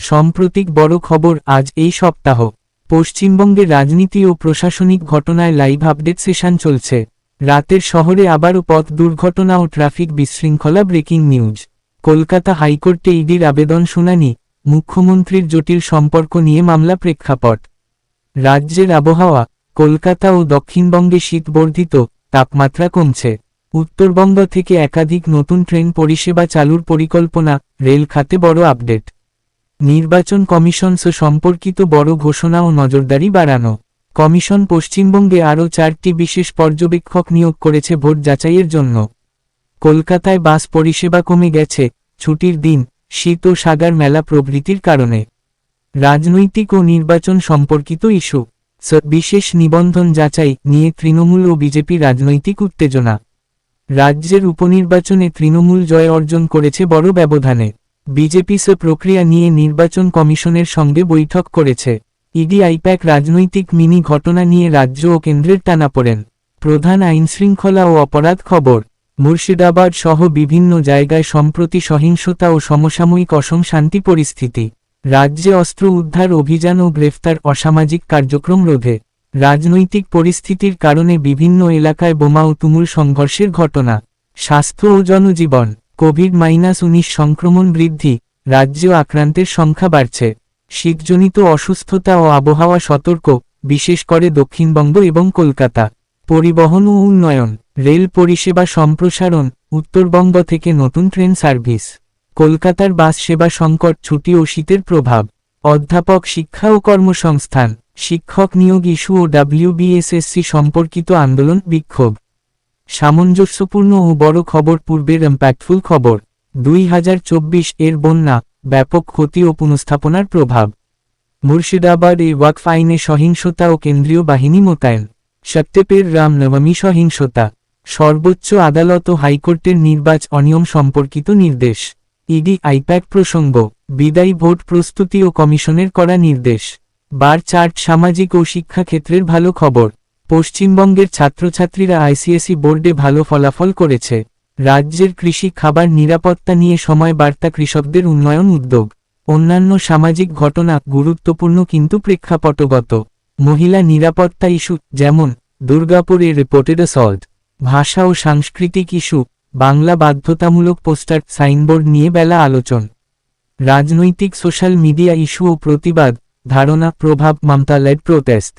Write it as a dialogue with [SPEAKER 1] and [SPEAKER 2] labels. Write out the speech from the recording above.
[SPEAKER 1] সাম্প্রতিক বড় খবর আজ এই সপ্তাহ। পশ্চিমবঙ্গের রাজনীতি ও প্রশাসনিক ঘটনায় লাইভ আপডেট সেশন চলছে। রাতের শহরে আবারও পথ দুর্ঘটনা ও ট্রাফিক বিশৃঙ্খলা। Breaking news. কলকাতা হাইকোর্টে ইডির আবেদন শুনানি, মুখ্যমন্ত্রীর জটিল সম্পর্ক নিয়ে মামলা। প্রেক্ষাপট। রাজ্যের আবহাওয়া। কলকাতা ও দক্ষিণবঙ্গে শীত বর্ধিত, তাপমাত্রা কমছে। উত্তরবঙ্গ থেকে একাধিক নতুন ট্রেন পরিষেবা চালুর পরিকল্পনা। রেল খাতে বড় আপডেট। নির্বাচন কমিশন সম্পর্কিত বড় ঘোষণা ও নজরদারি বাড়ানো। কমিশন পশ্চিমবঙ্গে আরও 4টি বিশেষ পর্যবেক্ষক নিয়োগ করেছে ভোট যাচাইয়ের জন্য। কলকাতায় বাস পরিষেবা কমে গেছে, ছুটির দিন, শীত ও সাগার মেলা প্রভৃতির কারণে। রাজনৈতিক ও নির্বাচন সম্পর্কিত ইস্যু। বিশেষ নিবন্ধন যাচাই নিয়ে তৃণমূল ও বিজেপি রাজনৈতিক উত্তেজনা। রাজ্যের উপনির্বাচনে তৃণমূল জয় অর্জন করেছে বড় ব্যবধানে। বিজেপি প্রক্রিয়া নিয়ে নির্বাচন কমিশনের সঙ্গে বৈঠক করেছে। ইডি আইপ্যাক রাজনৈতিক মিনি ঘটনা নিয়ে রাজ্য ও কেন্দ্রের টানাপোড়েন। প্রধান আইনশৃঙ্খলা ও অপরাধ খবর। মুর্শিদাবাদ সহ বিভিন্ন জায়গায় সম্প্রতি সহিংসতা ও সমসাময়িক অসম শান্তি পরিস্থিতি। রাজ্যে অস্ত্র উদ্ধার অভিযান ও গ্রেফতার। অসামাজিক কার্যক্রম রোধে। রাজনৈতিক পরিস্থিতির কারণে বিভিন্ন এলাকায় বোমা ও তুমুল সংঘর্ষের ঘটনা। স্বাস্থ্য ও জনজীবন। কোভিড-19 সংক্রমণ বৃদ্ধি, রাজ্যে আক্রান্তের সংখ্যা বাড়ছে। শীতজনিত অসুস্থতা ও আবহাওয়া সতর্ক, বিশেষ করে দক্ষিণবঙ্গ এবং কলকাতা। পরিবহন ও উন্নয়ন। রেল পরিষেবা সম্প্রসারণ, উত্তরবঙ্গ থেকে নতুন ট্রেন সার্ভিস। কলকাতার বাস সেবা সংকট। ছুটি ও শীতের প্রভাব। অধ্যাপক শিক্ষা ও কর্মসংস্থান। শিক্ষক নিয়োগ ইস্যু ও WBSSC সম্পর্কিত আন্দোলন বিক্ষোভ। সামঞ্জস্যপূর্ণ ও বড় খবর। পূর্বের ইম্প্যাক্টফুল খবর। 2024 এর বন্যা, ব্যাপক ক্ষতি ও পুনঃস্থাপনার প্রভাব। মুর্শিদাবাদ এ ওয়াকফ আইনে সহিংসতা ও কেন্দ্রীয় বাহিনী মোতায়েন। সত্যপের রামনবমী সহিংসতা। সর্বোচ্চ আদালত ও হাইকোর্টের নির্বাচন অনিয়ম সম্পর্কিত নির্দেশ। ইডি আইপ্যাক প্রসঙ্গ। বিদায়ী ভোট প্রস্তুতি ও কমিশনের করা নির্দেশ। Bar chart. সামাজিক ও শিক্ষা ক্ষেত্রের ভালো খবর। পশ্চিমবঙ্গের ছাত্রছাত্রীরা ICSE বোর্ডে ভালো ফলাফল করেছে। রাজ্যের কৃষি খাবার নিরাপত্তা নিয়ে সময় বার্তা। কৃষকদের উন্নয়ন উদ্যোগ। অন্যান্য সামাজিক ঘটনা গুরুত্বপূর্ণ কিন্তু প্রেক্ষাপটগত। মহিলা নিরাপত্তা ইস্যু, যেমন দুর্গাপুরে রিপোর্টেড অ্যাসল্ট। ভাষা ও সাংস্কৃতিক ইস্যু, বাংলা বাধ্যতামূলক পোস্টার সাইনবোর্ড নিয়ে বেলা আলোচন। রাজনৈতিক সোশ্যাল মিডিয়া ইস্যু ও প্রতিবাদ, ধারণা প্রভাব। Mamata led protest.